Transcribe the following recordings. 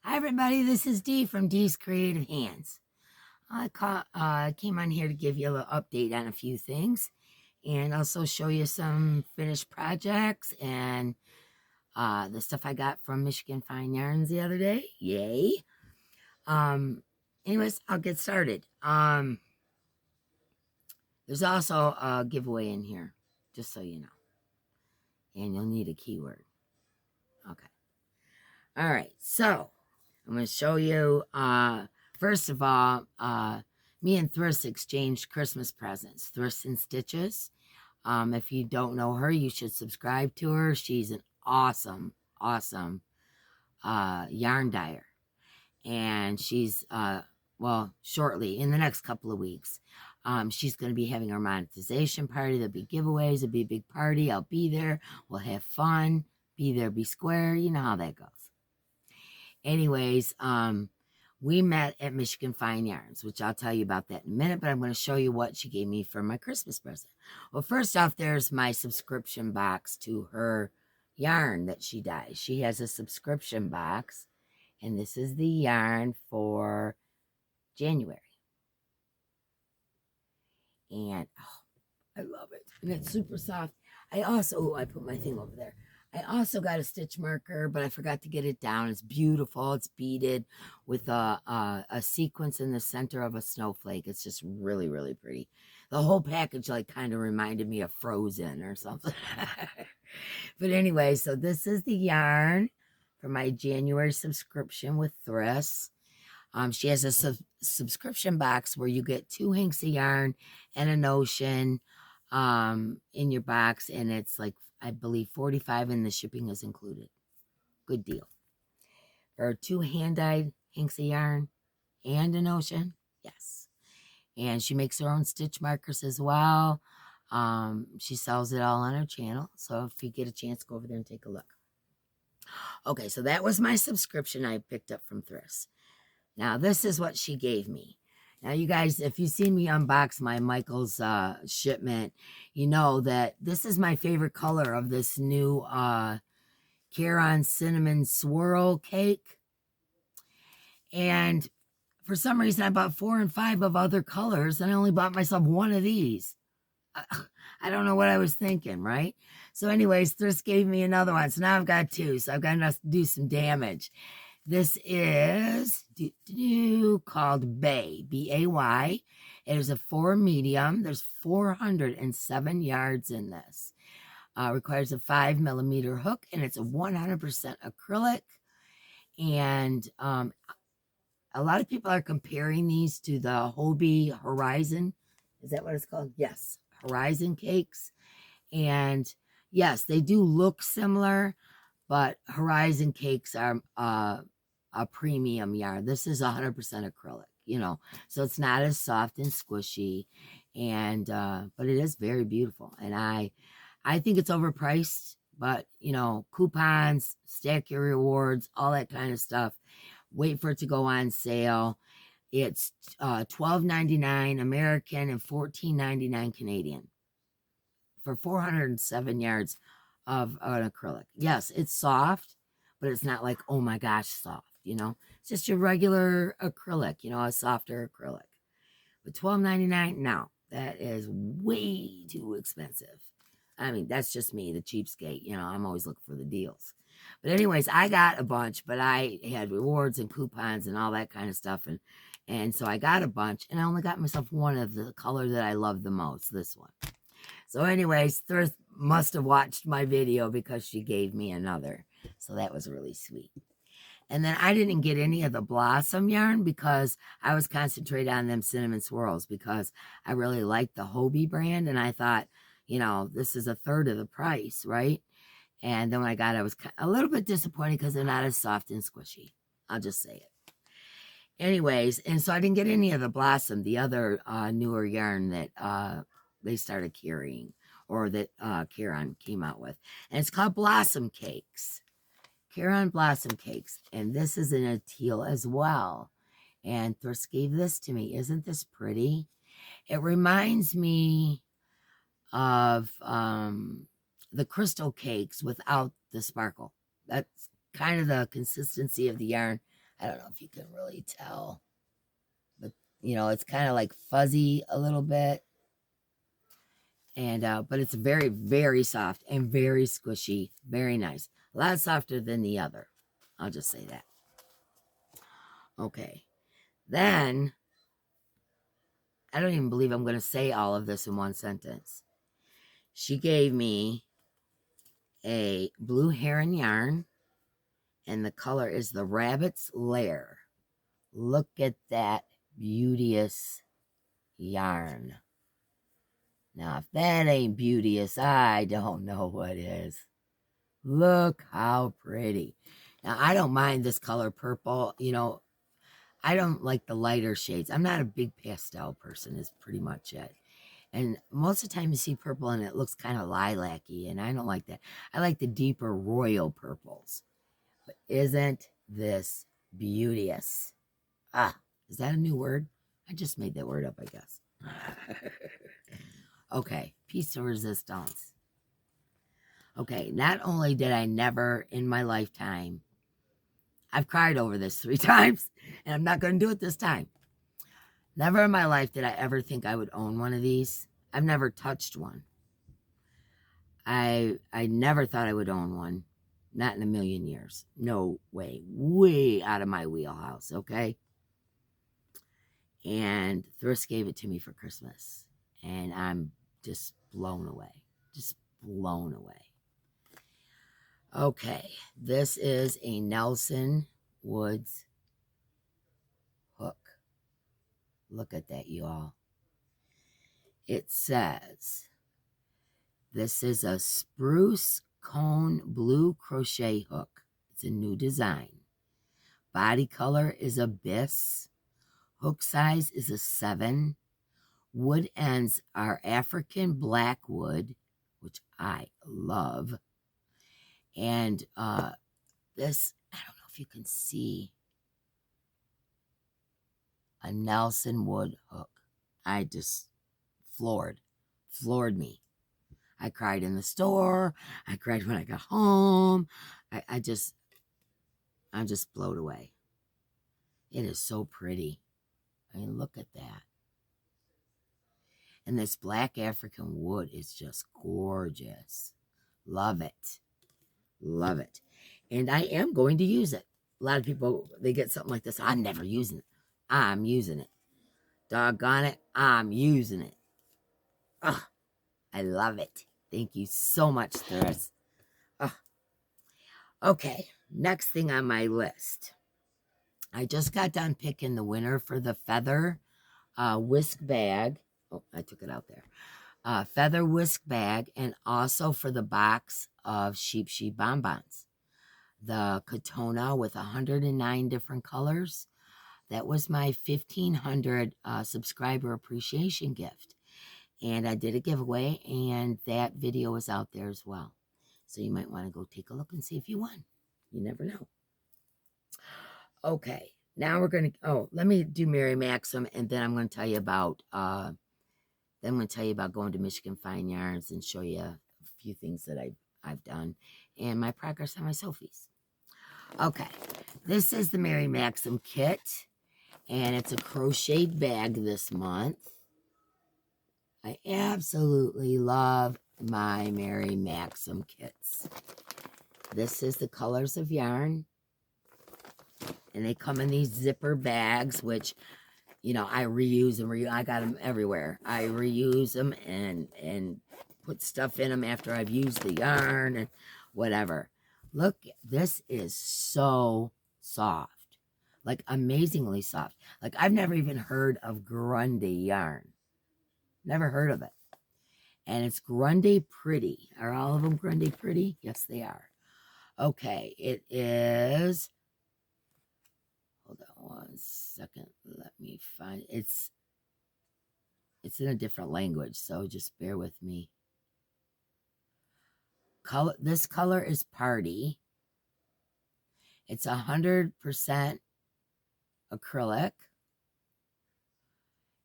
Hi everybody, this is Dee from Dee's Creative Hands. I came on here to give you a little update on a few things and also show you some finished projects and the stuff I got from Michigan Fine Yarns the other day. Yay. Um, Anyways, I'll get started. There's also a giveaway in here, just so you know. And you'll need a keyword. Okay. All right, so I'm going to show you, first of all, me and Thriss exchanged Christmas presents, Thriss and Stitches. If you don't know her, you should subscribe to her. She's an awesome yarn dyer. And she's, well, shortly, in the next couple of weeks, she's going to be having her monetization party. There'll be giveaways. It'll be a big party. I'll be there. We'll have fun. Be there, be square. You know how that goes. Anyways, we met at Michigan Fine Yarns, which I'll tell you about that in a minute, but I'm going to show you what she gave me for my Christmas present. Well, first off, there's my subscription box to her yarn that she dyes. She has a subscription box, and this is the yarn for January. And, oh, I love it. And it's super soft. I put my thing over there. I also got a stitch marker, but I forgot to get it down. It's beautiful. It's beaded with a sequence in the center of a snowflake. It's just really, really pretty. The whole package like kind of reminded me of Frozen or something. But anyway, so this is the yarn for my January subscription with Thriss. She has a subscription box where you get 2 hanks of yarn and a notion in your box, and it's like, I believe $45, and the shipping is included. Good deal. For 2 hand-dyed hanks of yarn and a notion, yes. And she makes her own stitch markers as well. She sells it all on her channel, so if you get a chance, go over there and take a look. Okay, so that was my subscription I picked up from Thriss. Now, this is what she gave me. Now, you guys, if you see me unbox my Michael's shipment, you know that this is my favorite color of this new Caron Cinnamon Swirl Cake. And for some reason, I bought 4 and 5 of other colors, and I only bought myself 1 of these. I don't know what I was thinking, right? So anyways, Thriss gave me another one. So now I've got 2, so I've got enough to do some damage. This is called Bay, B-A-Y. It is a 4 medium. There's 407 yards in this. Requires a 5mm hook, and it's a 100% acrylic. And a lot of people are comparing these to the Hobie Horizon. Is that what it's called? Yes, Horizon cakes. And yes, they do look similar, but Horizon cakes are a premium yarn. This is 100% acrylic, you know, so it's not as soft and squishy, and but it is very beautiful. And I think it's overpriced, but you know, coupons, stack your rewards, all that kind of stuff. Wait for it to go on sale. It's $12.99 American and $14.99 Canadian for 407 yards of an acrylic. Yes, it's soft, but it's not like, oh my gosh, soft. You know, it's just your regular acrylic, you know, a softer acrylic. But $12.99, no, that is way too expensive. I mean, that's just me, the cheapskate. You know, I'm always looking for the deals. But anyways, I got a bunch, but I had rewards and coupons and all that kind of stuff. And so I got a bunch, and I only got myself 1 of the color that I love the most, this one. So anyways, Thriss must have watched my video because she gave me another. So that was really sweet. And then I didn't get any of the Blossom yarn because I was concentrated on them cinnamon swirls because I really liked the Hobie brand. And I thought, you know, this is 1/3 of the price, right? And then when I got it, I was a little bit disappointed because they're not as soft and squishy. I'll just say it. Anyways, and so I didn't get any of the Blossom, the other newer yarn that they started carrying, or that Caron came out with. And it's called Blossom Cakes. Caron Blossom Cakes, and this is in a teal as well. And Thriss gave this to me. Isn't this pretty? It reminds me of the crystal cakes without the sparkle. That's kind of the consistency of the yarn I don't know if you can really tell, but you know, it's kind of like fuzzy a little bit. And but it's very, very soft and very squishy, very nice. A lot softer than the other. I'll just say that. Okay. Then I don't even believe I'm going to say all of this in one sentence. She gave me a blue heron yarn, and the color is the Rabbit's Lair. Look at that beauteous yarn. Now, if that ain't beauteous, I don't know what is. Look how pretty. Now, I don't mind this color purple. You know, I don't like the lighter shades. I'm not a big pastel person, is pretty much it. And most of the time you see purple and it looks kind of lilac-y, and I don't like that. I like the deeper royal purples. But isn't this beauteous? Ah, is that a new word? I just made that word up, I guess. Okay, piece of resistance. Okay, not only did I never in my lifetime, I've cried over this 3 times, and I'm not going to do it this time. Never in my life did I ever think I would own one of these. I've never touched one. I never thought I would own one. Not in a million years. No way. Way out of my wheelhouse, okay? And Thriss gave it to me for Christmas. And I'm just blown away. Just blown away. Okay. This is a Nelson Woods hook. Look at that, you all. It says, this is a spruce cone blue crochet hook. It's a new design. Body color is Abyss. Hook size is a 7. Wood ends are African blackwood, which I love. And this, I don't know if you can see, a Nelson Wood hook. I just floored me. I cried in the store. I cried when I got home. I'm just blown away. It is so pretty. I mean, look at that. And this black African wood is just gorgeous. Love it. Love it. And I am going to use it. A lot of people, they get something like this. I'm never using it. I'm using it. Doggone it. I'm using it. Oh, I love it. Thank you so much, Thriss. Oh. Okay, next thing on my list. I just got done picking the winner for the feather whisk bag. Oh, I took it out there. Feather whisk bag, and also for the box of Sheep bonbons. The Katona with 109 different colors. That was my 1,500 subscriber appreciation gift. And I did a giveaway, and that video is out there as well. So you might want to go take a look and see if you won. You never know. Okay, now we're going to, let me do Mary Maxim, and then I'm going to tell you about, going to Michigan Fine Yarns and show you a few things that I've done and my progress on my Sophies. Okay, this is the Mary Maxim kit, and it's a crocheted bag this month. I absolutely love my Mary Maxim kits. This is the colors of yarn. And they come in these zipper bags, which, you know, I reuse and I got them everywhere. I reuse them and put stuff in them after I've used the yarn and whatever. Look, this is so soft. Like, amazingly soft. Like, I've never even heard of Grundy yarn. Never heard of it. And it's Grundy Pretty. Are all of them Grundy Pretty? Yes, they are. Okay, it is... Hold on one second. Let me find it. It's in a different language, so just bear with me. This color is Party. It's 100% acrylic.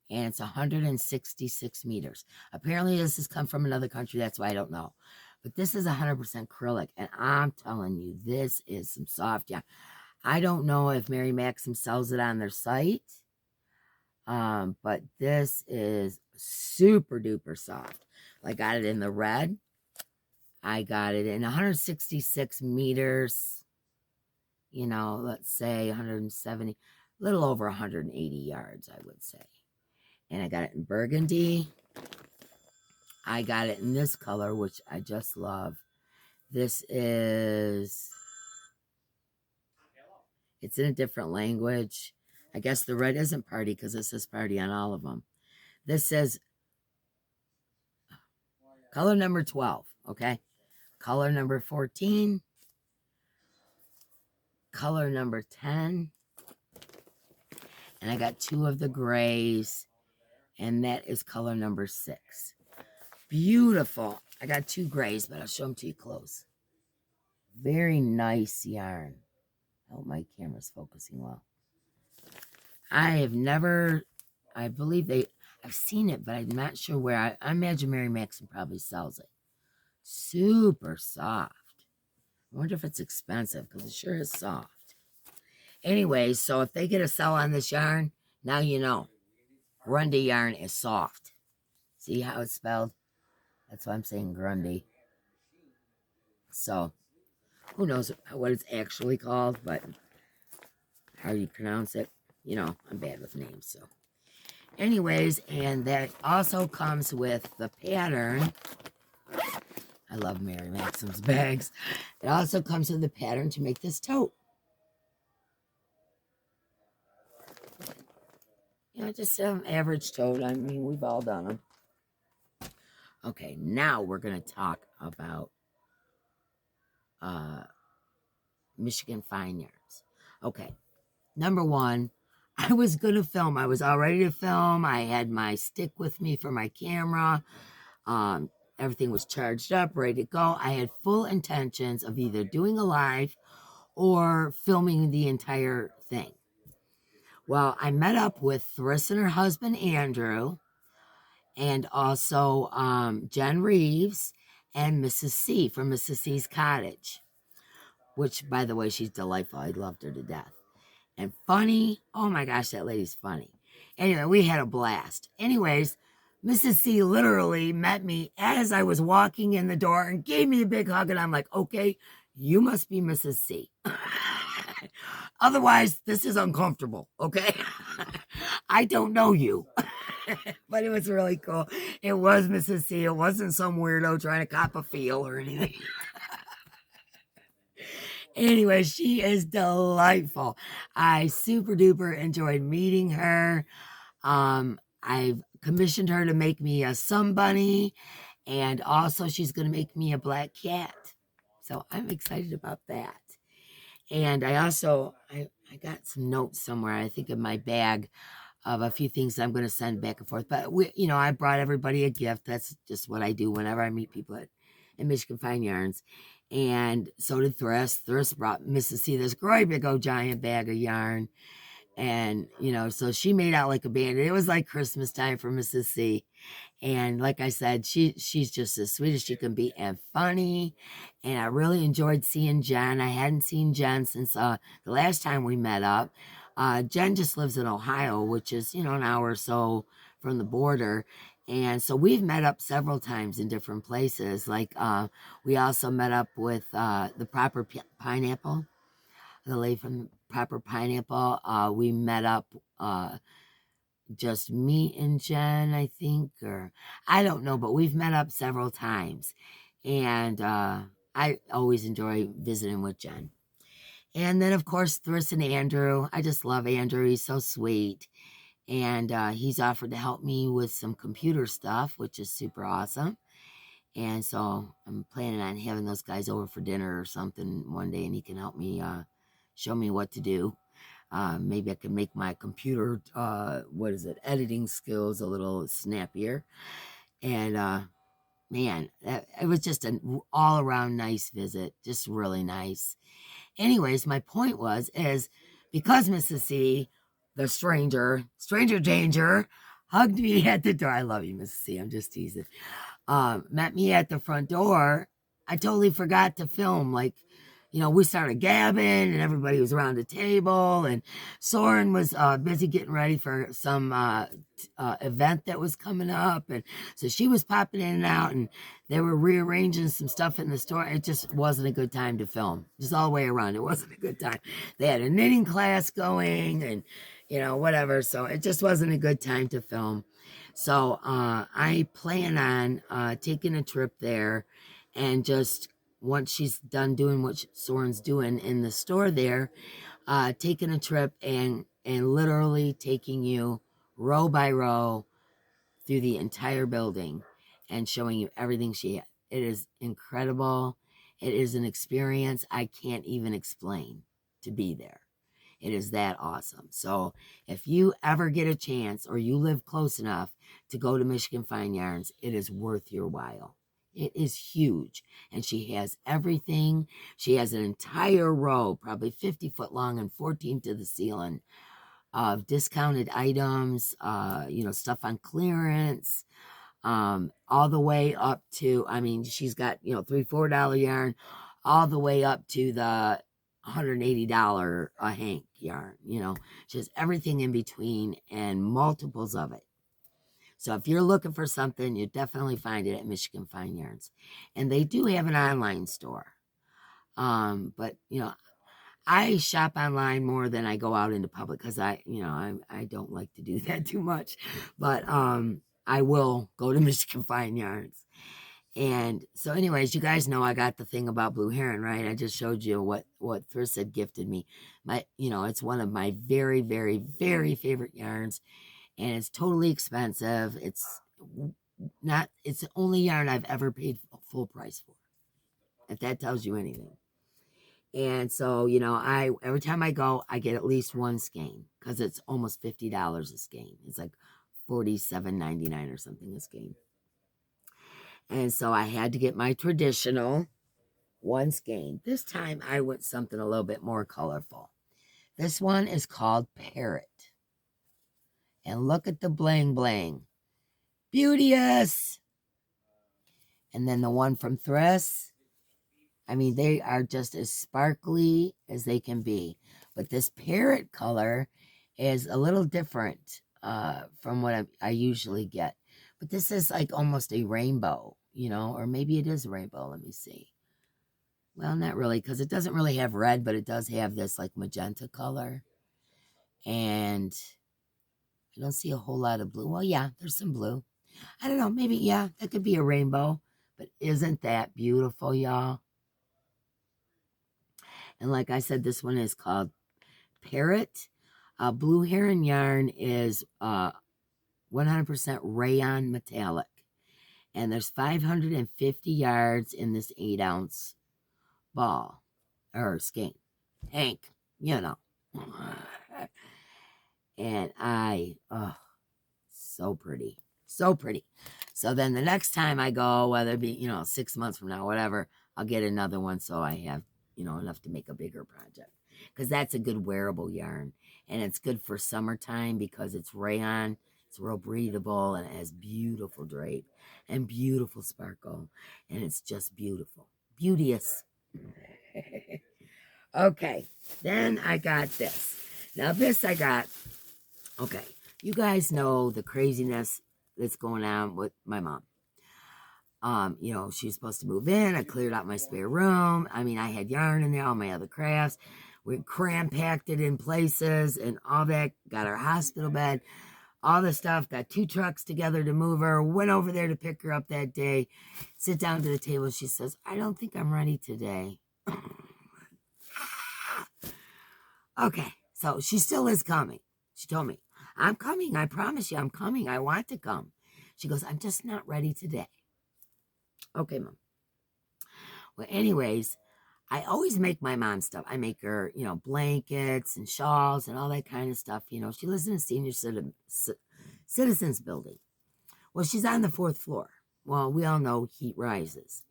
And it's 166 meters. Apparently this has come from another country. That's why I don't know. But this is 100% acrylic. And I'm telling you, this is some soft yarn. I don't know if Mary Maxim sells it on their site. But this is super duper soft. I got it in the red. I got it in 166 meters, let's say 170, a little over 180 yards, I would say. And I got it in burgundy. I got it in this color, which I just love. This is, it's in a different language. I guess the red isn't party because it says party on all of them. This says color number 12, okay? Color number 14, color number 10, and I got 2 of the grays, and that is color number 6. Beautiful. I got 2 grays, but I'll show them to you close. Very nice yarn. I hope my camera's focusing well. I have never, I believe I've seen it, but I'm not sure where. I imagine Mary Maxim probably sells it. Super soft. I wonder if it's expensive because it sure is soft. Anyway, so if they get a sell on this yarn, now you know. Grundy yarn is soft. See how it's spelled? That's why I'm saying Grundy. So, who knows what it's actually called, but how you pronounce it. I'm bad with names, so. Anyways, and that also comes with the pattern. I love Mary Maxim's bags. It also comes with the pattern to make this tote. Just an average tote. I mean, we've all done them. Okay, now we're going to talk about Michigan Fine Yarns. Okay, number 1, I was going to film. I was all ready to film. I had my stick with me for my camera. Everything was charged up, ready to go. I had full intentions of either doing a live or filming the entire thing. Well, I met up with Thriss and her husband, Andrew, and also Jen Reeves and Mrs. C from Mrs. C's Cottage, which, by the way, she's delightful. I loved her to death. And funny. Oh, my gosh, that lady's funny. Anyway, we had a blast. Anyways, Mrs. C literally met me as I was walking in the door and gave me a big hug. And I'm like, okay, you must be Mrs. C. Otherwise, this is uncomfortable, okay? I don't know you. But it was really cool. It was Mrs. C. It wasn't some weirdo trying to cop a feel or anything. Anyway, she is delightful. I super duper enjoyed meeting her. I've commissioned her to make me a sun bunny, and also she's going to make me a black cat. So I'm excited about that. And I also, I got some notes somewhere, I think in my bag, of a few things I'm going to send back and forth. But, I brought everybody a gift. That's just what I do whenever I meet people at Michigan Fine Yarns. And so did Thriss. Thriss brought Mrs. C this great big old giant bag of yarn. And, so she made out like a bandit. It was like Christmas time for Mrs. C. And like I said, she's just as sweet as she can be and funny. And I really enjoyed seeing Jen. I hadn't seen Jen since the last time we met up. Jen just lives in Ohio, which is, an hour or so from the border. And so we've met up several times in different places. Like we also met up with the Proper Pineapple, the lady from the Proper Pineapple. We met up just me and Jen, I think, or I don't know, but we've met up several times. And I always enjoy visiting with Jen. And then, of course, Thriss and Andrew. I just love Andrew. He's so sweet. And he's offered to help me with some computer stuff, which is super awesome. And so I'm planning on having those guys over for dinner or something one day, and he can help me show me what to do. Maybe I can make my computer, editing skills a little snappier. And man, it was just an all-around nice visit, just really nice. Anyways, my point is because Mrs. C, the stranger danger, hugged me at the door. I love you, Mrs. C. I'm just teasing. Met me at the front door. I totally forgot to film, we started gabbing and everybody was around the table, and Soren was busy getting ready for some event that was coming up. And so she was popping in and out, and they were rearranging some stuff in the store. It just wasn't a good time to film, just all the way around. It wasn't a good time. They had a knitting class going and, whatever. So it just wasn't a good time to film. So I plan on taking a trip there and just once she's done doing what Soren's doing in the store there, taking a trip and literally taking you row by row through the entire building and showing you everything she had. It is incredible. It is an experience I can't even explain to be there. It is that awesome. So if you ever get a chance or you live close enough to go to Michigan Fine Yarns, it is worth your while. It is huge. And she has everything. She has an entire row, probably 50 foot long and 14 to the ceiling, of discounted items, stuff on clearance, all the way up to, she's got, $3-4 yarn, all the way up to the $180 a hank yarn, she has everything in between and multiples of it. So if you're looking for something, you definitely find it at Michigan Fine Yarns. And they do have an online store. But I shop online more than I go out into public because I don't like to do that too much. But I will go to Michigan Fine Yarns. And so anyways, you guys know I got the thing about Blue Heron, right? I just showed you what Thriss had gifted me. It's one of my very, very, very favorite yarns. And it's totally expensive. It's the only yarn I've ever paid full price for, if that tells you anything. And so, every time I go, I get at least one skein because it's almost $50 a skein. It's like $47.99 or something a skein. And so I had to get my traditional one skein. This time I went something a little bit more colorful. This one is called Parrot. And look at the bling bling. Beauteous. And then the one from Thriss. They are just as sparkly as they can be. But this Parrot color is a little different from what I usually get. But this is like almost a rainbow, or maybe it is a rainbow. Let me see. Well, not really, because it doesn't really have red, but it does have this like magenta color. And I don't see a whole lot of blue. Well, yeah, there's some blue. I don't know. Maybe, yeah, that could be a rainbow. But isn't that beautiful, y'all? And like I said, this one is called Parrot. Blue Heron yarn is 100% rayon metallic. And there's 550 yards in this 8-ounce ball. Or skein. Hank, And so pretty. So pretty. So then the next time I go, whether it be, 6 months from now, whatever, I'll get another one so I have, enough to make a bigger project. Because that's a good wearable yarn. And it's good for summertime because it's rayon. It's real breathable and it has beautiful drape and beautiful sparkle. And it's just beautiful. Beauteous. Okay. Then I got this. Now this I got. Okay. You guys know the craziness that's going on with my mom. She was supposed to move in. I cleared out my spare room. I had yarn in there, all my other crafts. We cram-packed it in places and all that. Got our hospital bed, all the stuff. Got 2 trucks together to move her. Went over there to pick her up that day. Sit down to the table. She says, I don't think I'm ready today. Okay, so she still is coming. She told me, I'm coming. I promise you, I'm coming. I want to come. She goes, I'm just not ready today. Okay, Mom. Well, anyways, I always make my mom stuff. I make her, blankets and shawls and all that kind of stuff. She lives in a senior citizens building. Well, she's on the 4th floor. Well, we all know heat rises.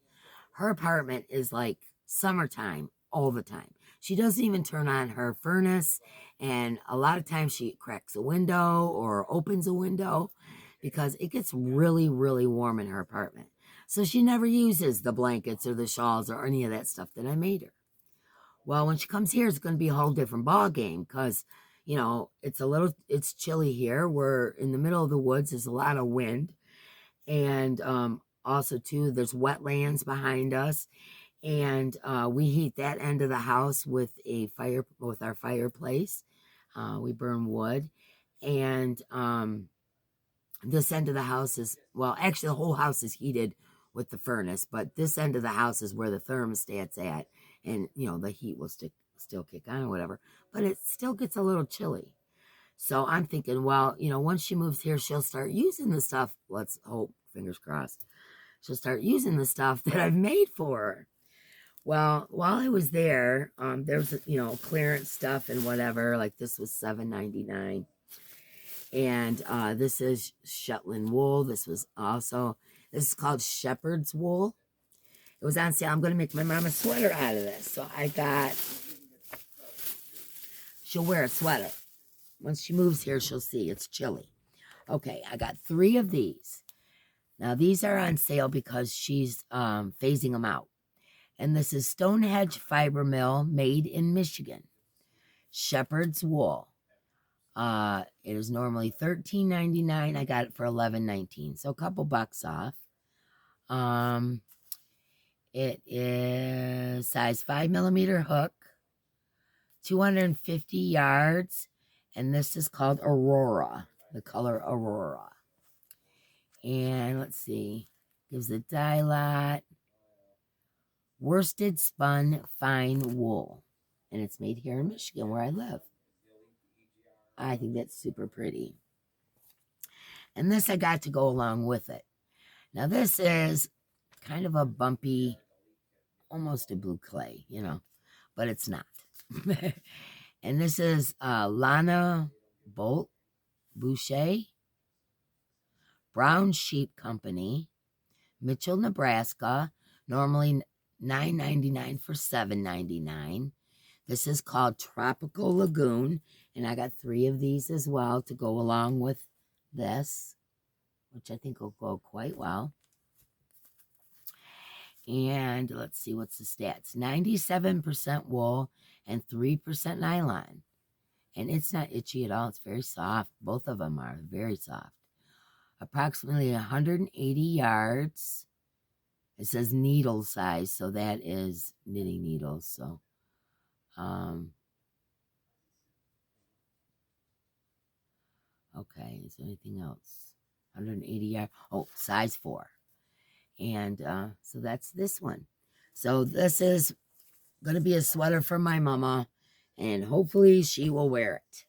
Her apartment is like summertime all the time. She doesn't even turn on her furnace. And a lot of times she cracks a window or opens a window because it gets really, really warm in her apartment. So she never uses the blankets or the shawls or any of that stuff that I made her. Well, when she comes here, it's going to be a whole different ball game because, you know, it's chilly here. We're in the middle of the woods. There's a lot of wind. And also, too, there's wetlands behind us. And we heat that end of the house with our fireplace. We burn wood. And this end of the house is, well, actually, the whole house is heated with the furnace, but this end of the house is where the thermostat's at. And, you know, the heat will still kick on or whatever, but it still gets a little chilly. So I'm thinking, well, you know, once she moves here, she'll start using the stuff. Let's hope, fingers crossed. She'll start using the stuff that I've made for her. Well, while I was there, there's, you know, clearance stuff and whatever. Like this was $7.99. And this is Shetland wool. This is called shepherd's wool. It was on sale. I'm going to make my mom a sweater out of this. So she'll wear a sweater. Once she moves here, she'll see it's chilly. Okay, I got 3 of these. Now, these are on sale because she's phasing them out. And this is Stonehenge Fiber Mill, made in Michigan. Shepherd's wool. It is normally $13.99. I got it for $11.19, so a couple bucks off. It is size 5mm hook, 250 yards, and this is called Aurora, the color Aurora. And let's see, gives a dye lot. Worsted spun fine wool, and it's made here in Michigan where I live. I think that's super pretty. And this I got to go along with it. Now this is kind of a bumpy, almost a blue clay, you know, but it's not. And this is Lana Bolt Boucher, Brown Sheep Company, Mitchell, Nebraska, normally $9.99 for $7.99. This is called Tropical Lagoon, and I got 3 of these as well to go along with this, which I think will go quite well. And let's see, what's the stats? 97% wool and 3% nylon. And it's not itchy at all. It's very soft. Both of them are very soft. Approximately 180 yards. It says needle size, so that is knitting needles. So, okay, is there anything else? 180 yards. Oh, size 4. And so that's this one. So this is going to be a sweater for my mama, and hopefully she will wear it.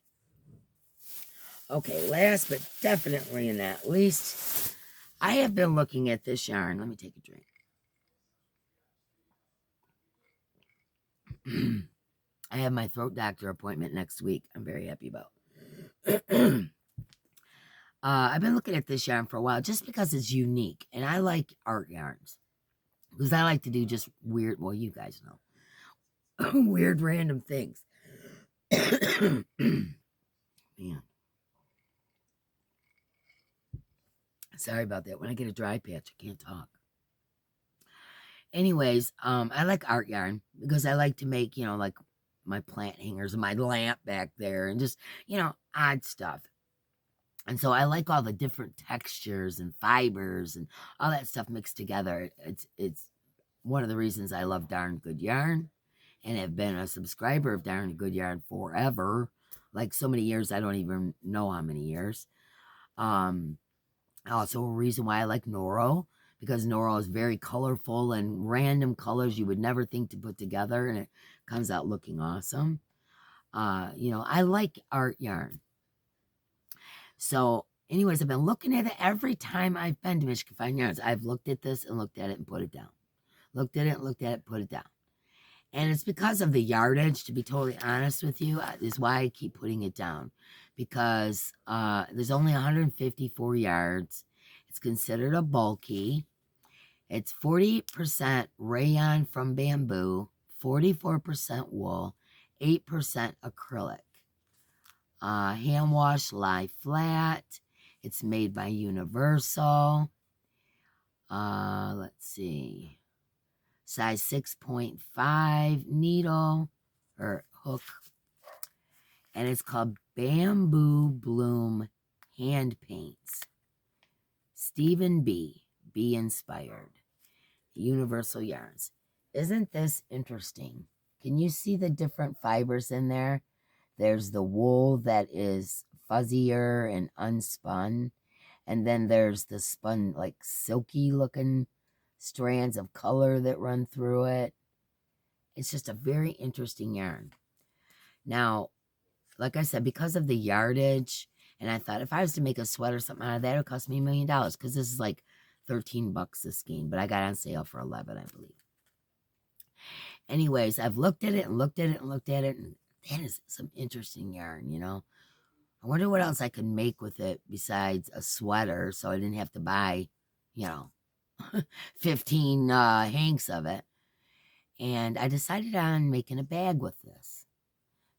Okay, last but definitely not least, I have been looking at this yarn. Let me take a drink. I have my throat doctor appointment next week. I'm very happy about. I've been looking at this yarn for a while just because it's unique, and I like art yarns because I like to do just weird, well, you guys know, weird random things. Man. Sorry about that. When I get a dry patch, I can't talk. Anyways, I like art yarn because I like to make, you know, like my plant hangers and my lamp back there and just, you know, odd stuff. And so I like all the different textures and fibers and all that stuff mixed together. It's one of the reasons I love Darn Good Yarn and have been a subscriber of Darn Good Yarn forever. Like so many years, I don't even know how many years. Also a reason why I like Noro, because Noro is very colorful and random colors you would never think to put together, and it comes out looking awesome. You know, I like art yarn. So anyways, I've been looking at it every time I've been to Michigan Fine Yarns. I've looked at this and looked at it and put it down. Looked at it, put it down. And it's because of the yardage, to be totally honest with you, is why I keep putting it down. Because there's only 154 yards. It's considered a bulky. It's 40% rayon from bamboo, 44% wool, 8% acrylic. Hand wash, lie flat. It's made by Universal. Let's see. Size 6.5 needle. or hook, and it's called Bamboo Bloom Hand Paints. Stephen B. Be Inspired. Universal Yarns. Isn't this interesting? Can you see the different fibers in there? There's the wool that is fuzzier and unspun. And then there's the spun, like silky looking strands of color that run through it. It's just a very interesting yarn. Now, like I said, because of the yardage, and I thought if I was to make a sweater or something out of that, it would cost me $1 million, because this is like $13 this skein, but I got on sale for 11, I believe. Anyways, I've looked at it and looked at it and looked at it, and that is some interesting yarn, you know. I wonder what else I could make with it besides a sweater, so I didn't have to buy, you know, 15 hanks of it. And I decided on making a bag with this.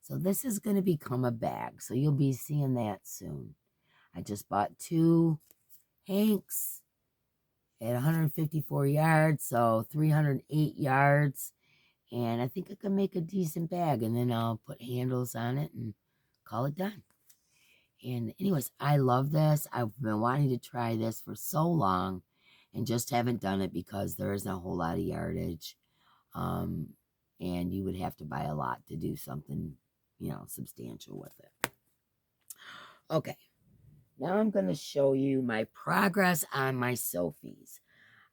So this is going to become a bag, so you'll be seeing that soon. I just bought 2 hanks at 154 yards, so 308 yards. And I think I can make a decent bag, and then I'll put handles on it and call it done. And anyways, I love this. I've been wanting to try this for so long and just haven't done it because there isn't a whole lot of yardage. And you would have to buy a lot to do something, you know, substantial with it. Okay, now I'm going to show you my progress on my Sophies.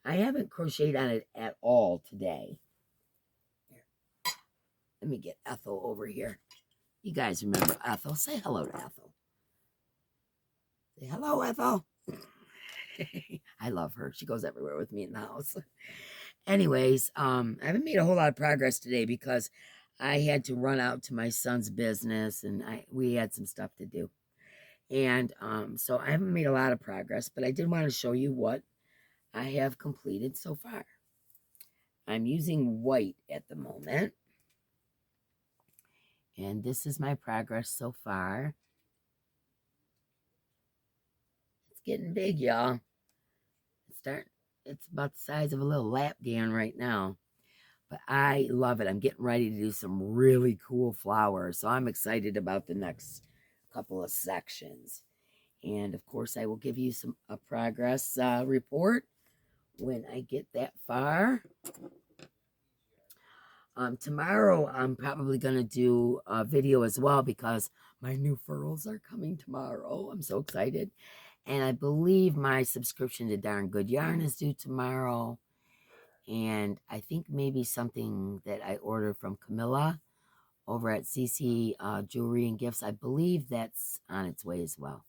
I haven't crocheted on it at all today. Here. Let me get Ethel over here. You guys remember Ethel? Say hello to Ethel. Say hello, Ethel. I love her. She goes everywhere with me in the house. Anyways, I haven't made a whole lot of progress today because I had to run out to my son's business, and we had some stuff to do. And so I haven't made a lot of progress, but I did want to show you what I have completed so far. I'm using white at the moment. And this is my progress so far. It's getting big, y'all. It's about the size of a little lap gown right now. But I love it. I'm getting ready to do some really cool flowers. So I'm excited about the next couple of sections. And of course, I will give you a progress report when I get that far. Tomorrow, I'm probably going to do a video as well because my new furls are coming tomorrow. I'm so excited. And I believe my subscription to Darn Good Yarn is due tomorrow. And I think maybe something that I ordered from Camilla over at CC Jewelry and Gifts, I believe that's on its way as well.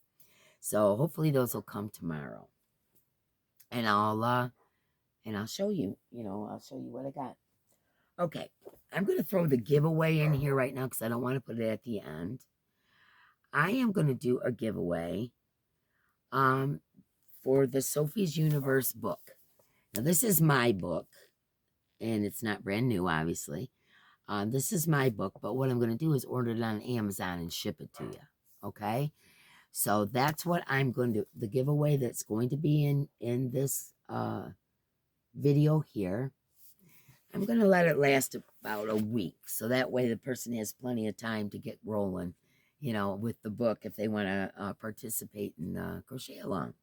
So hopefully those will come tomorrow. And I'll show you, I'll show you what I got. Okay, I'm going to throw the giveaway in here right now because I don't want to put it at the end. I am going to do a giveaway for the Sophie's Universe book. Now, this is my book, and it's not brand new, obviously. This is my book, but what I'm going to do is order it on Amazon and ship it to you, okay? So that's what I'm going to do. The giveaway that's going to be in this video here. I'm going to let it last about a week, so that way the person has plenty of time to get rolling, with the book if they want to participate and crochet along.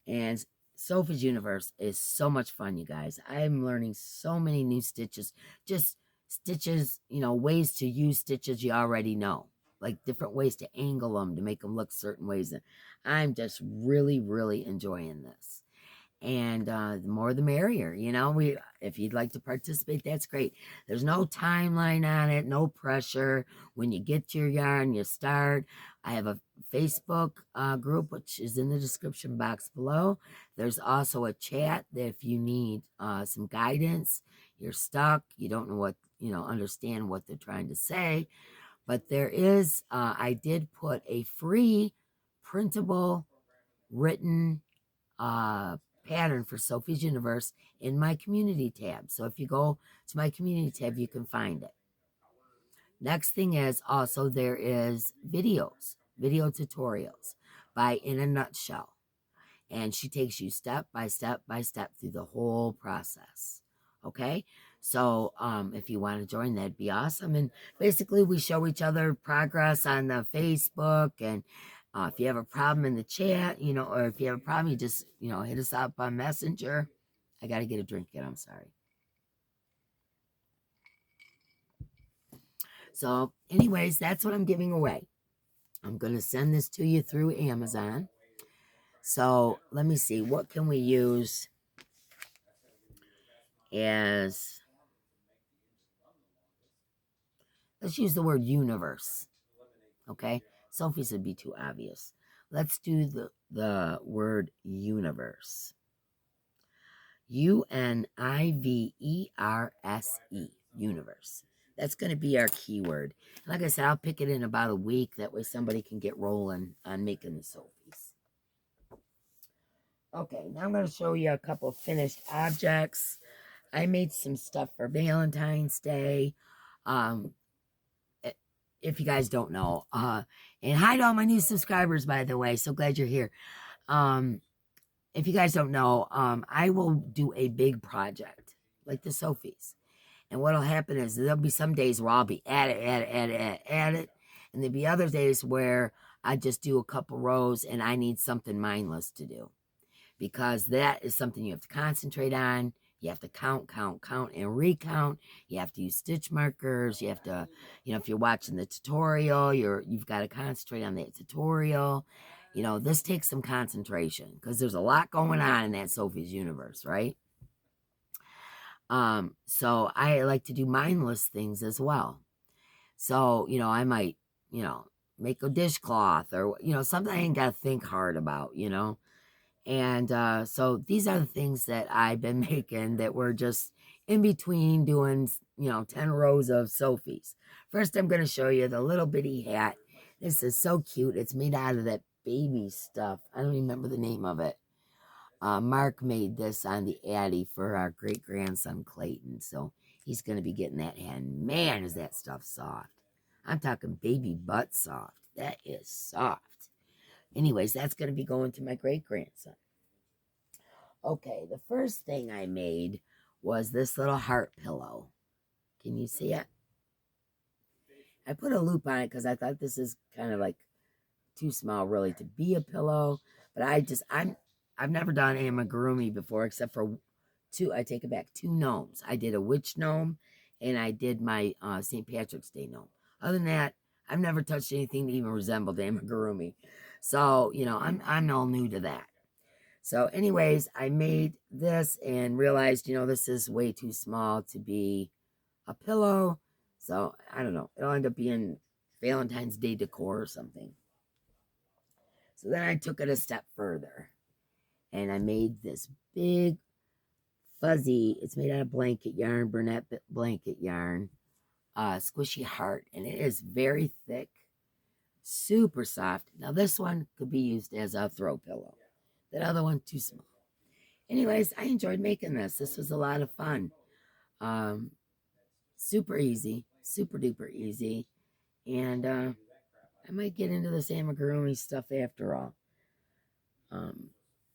And Sophie's Universe is so much fun, you guys. I'm learning so many new stitches, just stitches, ways to use stitches you already know, like different ways to angle them to make them look certain ways. And I'm just really, really enjoying this. And the more the merrier, if you'd like to participate, that's great. There's no timeline on it, no pressure. When you get your yarn, you start. I have a Facebook group, which is in the description box below. There's also a chat that if you need some guidance, you're stuck, you don't know what, understand what they're trying to say. But there is, I did put a free printable written pattern for Sophie's Universe in my community tab. So if you go to my community tab, you can find it. Next thing is also there is video tutorials by In a Nutshell. And she takes you step by step by step through the whole process. Okay? So if you want to join, that'd be awesome. And basically, we show each other progress on the Facebook. And if you have a problem in the chat, or if you have a problem, you just, hit us up on Messenger. I got to get a drink in. I'm sorry. So anyways, that's what I'm giving away. I'm going to send this to you through Amazon. So let me see. What can we use as... Let's use the word universe. Okay? Selfies would be too obvious. Let's do the word universe. UNIVERSE. Universe. That's going to be our keyword. Like I said, I'll pick it in about a week. That way somebody can get rolling on making the selfies. Okay, now I'm going to show you a couple of finished objects. I made some stuff for Valentine's Day. If you guys don't know, and hi to all my new subscribers, by the way. So glad you're here. If you guys don't know, I will do a big project like the Sophies. And what'll happen is there'll be some days where I'll be at it. And there'll be other days where I just do a couple rows and I need something mindless to do. Because that is something you have to concentrate on. You have to count, and recount. You have to use stitch markers. You have to, if you're watching the tutorial, you've got to concentrate on that tutorial. This takes some concentration because there's a lot going on in that Sophie's universe, right? So I like to do mindless things as well. So, I might, make a dishcloth or, something I ain't got to think hard about, And so these are the things that I've been making that were just in between doing, 10 rows of Sophies. First, I'm going to show you the little bitty hat. This is so cute. It's made out of that baby stuff. I don't remember the name of it. Mark made this on the Addy for our great-grandson Clayton. So he's going to be getting that hat. And man, is that stuff soft. I'm talking baby butt soft. That is soft. Anyways, that's going to be going to my great-grandson. Okay, the first thing I made was this little heart pillow. Can you see it? I put a loop on it because I thought this is kind of like too small really to be a pillow. But I've never done amigurumi before except for two gnomes. I did a witch gnome and I did my St. Patrick's Day gnome. Other than that, I've never touched anything that even resembled amigurumi. So, I'm all new to that. So anyways, I made this and realized, this is way too small to be a pillow. So I don't know. It'll end up being Valentine's Day decor or something. So then I took it a step further and I made this big fuzzy, it's made out of blanket yarn, Burnett blanket yarn, squishy heart. And it is very thick, super soft. Now this one could be used as a throw pillow. That other one, too small. Anyways, I enjoyed making this. This was a lot of fun. Super easy, super duper easy. And I might get into this amigurumi stuff after all.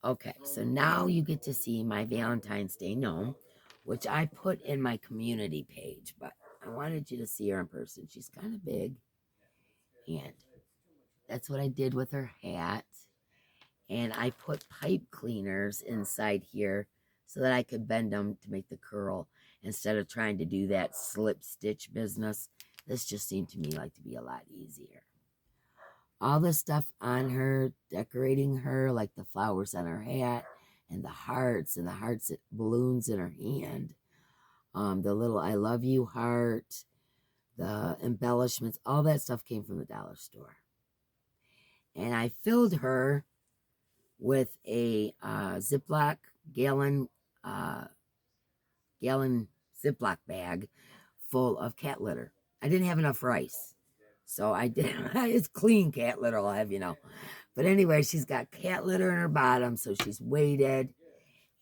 Okay, so now you get to see my Valentine's Day gnome, which I put in my community page, but I wanted you to see her in person. She's kind of big. And that's what I did with her hat. And I put pipe cleaners inside here so that I could bend them to make the curl instead of trying to do that slip stitch business. This just seemed to me like to be a lot easier. All the stuff on her, decorating her, like the flowers on her hat and the hearts balloons in her hand. The little I love you heart, the embellishments, all that stuff came from the dollar store. And I filled her with a Ziploc gallon Ziploc bag full of cat litter. I didn't have enough rice, so I did. It's clean cat litter, I'll have you know. But anyway, she's got cat litter in her bottom, so she's weighted.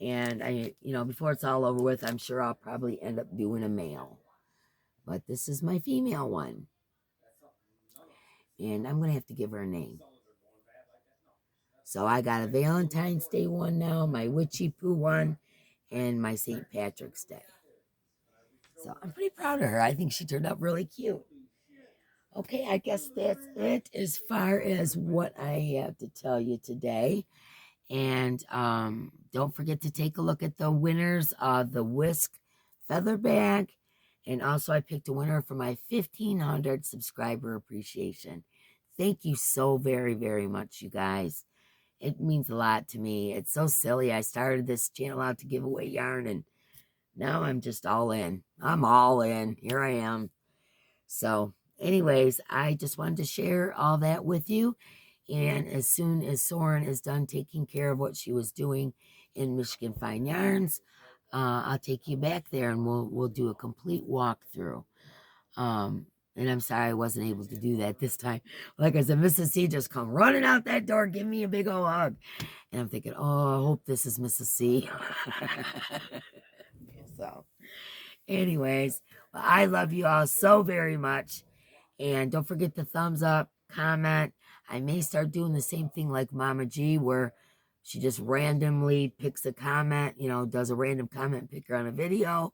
And before it's all over with, I'm sure I'll probably end up doing a male. But this is my female one, and I'm gonna have to give her a name. So I got a Valentine's Day one now, my Witchy Poo one, and my St. Patrick's Day. So I'm pretty proud of her. I think she turned out really cute. Okay, I guess that's it as far as what I have to tell you today. And don't forget to take a look at the winners of the Whisk Feather Bag. And also, I picked a winner for my 1,500 subscriber appreciation. Thank you so very, very much, you guys. It means a lot to me. It's so silly. I started this channel out to give away yarn, and now I'm just all in. I'm all in. Here I am. So, anyways, I just wanted to share all that with you. And as soon as Soren is done taking care of what she was doing in Michigan Fine Yarns, I'll take you back there and we'll do a complete walkthrough. And I'm sorry I wasn't able to do that this time. Like I said, Mrs. C just come running out that door, give me a big old hug. And I'm thinking, oh, I hope this is Mrs. C. So, anyways, well, I love you all so very much. And don't forget the thumbs up, comment. I may start doing the same thing like Mama G, where she just randomly picks a comment, does a random comment picker on a video,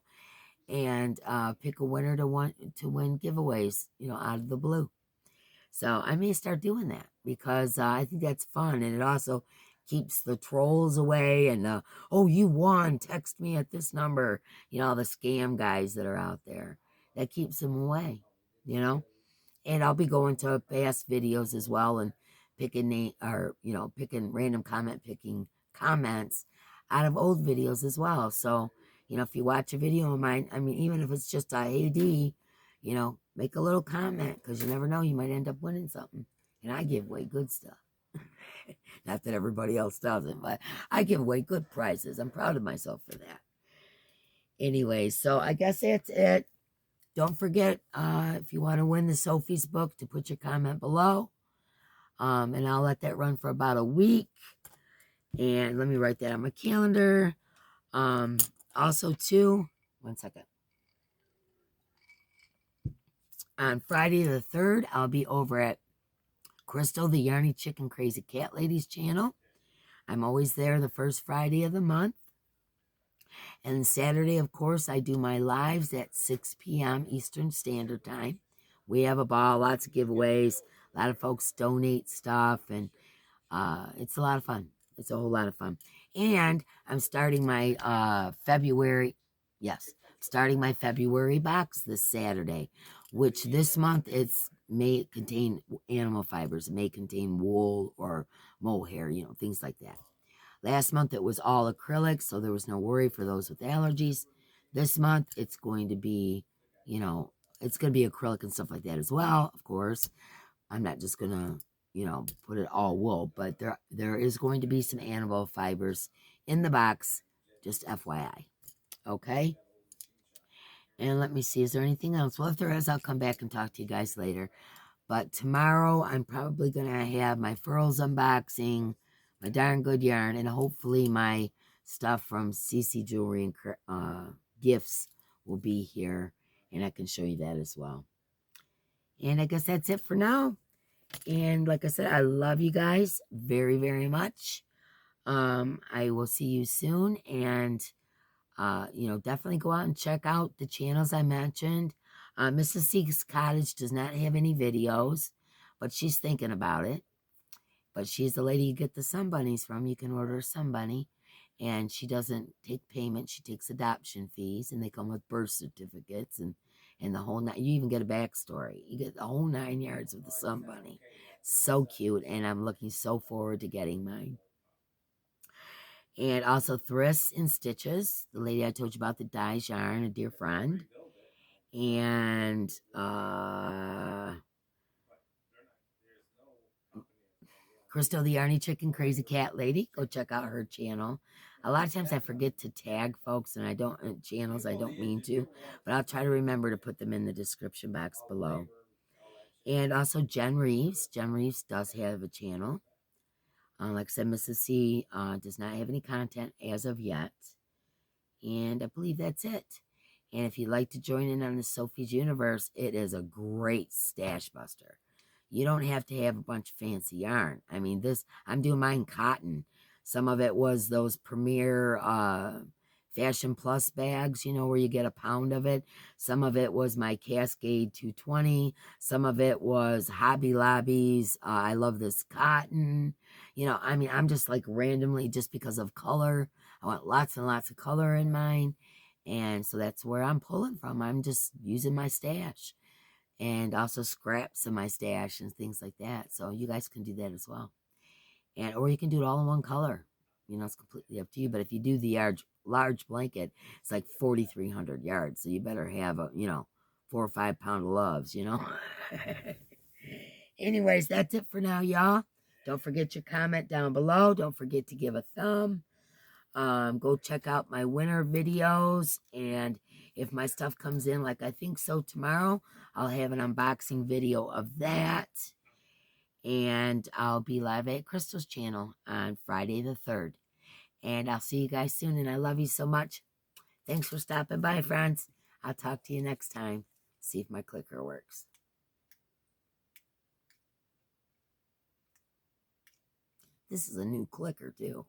and pick a winner to win giveaways, out of the blue. So I may start doing that because I think that's fun, and it also keeps the trolls away. And oh, you won! Text me at this number. The scam guys that are out there. That keeps them away. And I'll be going to past videos as well and picking random picking comments out of old videos as well. So, if you watch a video of mine, even if it's just a AD, make a little comment because you never know, you might end up winning something. And I give away good stuff. Not that everybody else doesn't, but I give away good prizes. I'm proud of myself for that. Anyway, so I guess that's it. Don't forget, if you want to win the Sophie's book, to put your comment below. And I'll let that run for about a week. And let me write that on my calendar. Also, too, one second. On Friday the 3rd, I'll be over at Crystal, the Yarny Chicken Crazy Cat Lady's channel. I'm always there the first Friday of the month. And Saturday, of course, I do my lives at 6 p.m. Eastern Standard Time. We have a ball, lots of giveaways. A lot of folks donate stuff, and it's a lot of fun. It's a whole lot of fun. And I'm starting my February box this Saturday, which this month may contain animal fibers. It may contain wool or mohair, things like that. Last month, it was all acrylic, so there was no worry for those with allergies. This month, it's going to be, it's going to be acrylic and stuff like that as well, of course. I'm not just going to, put it all wool, but there is going to be some animal fibers in the box, just FYI. Okay? And let me see, is there anything else? Well, if there is, I'll come back and talk to you guys later. But tomorrow, I'm probably going to have my furls unboxing, my darn good yarn, and hopefully my stuff from CC Jewelry and Gifts will be here, and I can show you that as well. And I guess that's it for now. And like I said, I love you guys very, very much. I will see you soon, and definitely go out and check out the channels I mentioned. Mrs. C's Cottage does not have any videos, but she's thinking about it. But she's the lady you get the Sun Bunnies from. You can order a Sun Bunny, and she doesn't take payment. She takes adoption fees, and they come with birth certificates and the whole nine. You even get a backstory. You get the whole 9 yards of the Sun Bunny. So cute, and I'm looking so forward to getting mine. And also Thriss in Stitches, the lady I told you about that dyes yarn, a dear friend. And Crystal, the Yarny Chicken Crazy Cat Lady. Go check out her channel. A lot of times I forget to tag folks, and I don't channels. I don't mean to, but I'll try to remember to put them in the description box below. And also Jen Reeves. Jen Reeves does have a channel. Like I said, Mrs. C does not have any content as of yet. And I believe that's it. And if you'd like to join in on the Sophie's Universe, it is a great stash buster. You don't have to have a bunch of fancy yarn. I'm doing mine cotton. Some of it was those Premier Fashion Plus bags, you know, where you get a pound of it. Some of it was my Cascade 220. Some of it was Hobby Lobby's. I love this cotton. You know, I mean, I'm just like randomly, just because of color. I want lots and lots of color in mine. And so that's where I'm pulling from. I'm just using my stash and also scraps in my stash and things like that. So you guys can do that as well. And or you can do it all in one color. You know, it's completely up to you. But if you do the large blanket, it's like 4,300 yards. So you better have a, you know, 4 or 5 pound loves, you know. Anyways, that's it for now, y'all. Don't forget your comment down below. Don't forget to give a thumb. Go check out my winter videos, and if my stuff comes in like I think so tomorrow, I'll have an unboxing video of that. And I'll be live at Crystal's channel on Friday the 3rd. And I'll see you guys soon, and I love you so much. Thanks for stopping by, friends. I'll talk to you next time. See if my clicker works. This is a new clicker, too.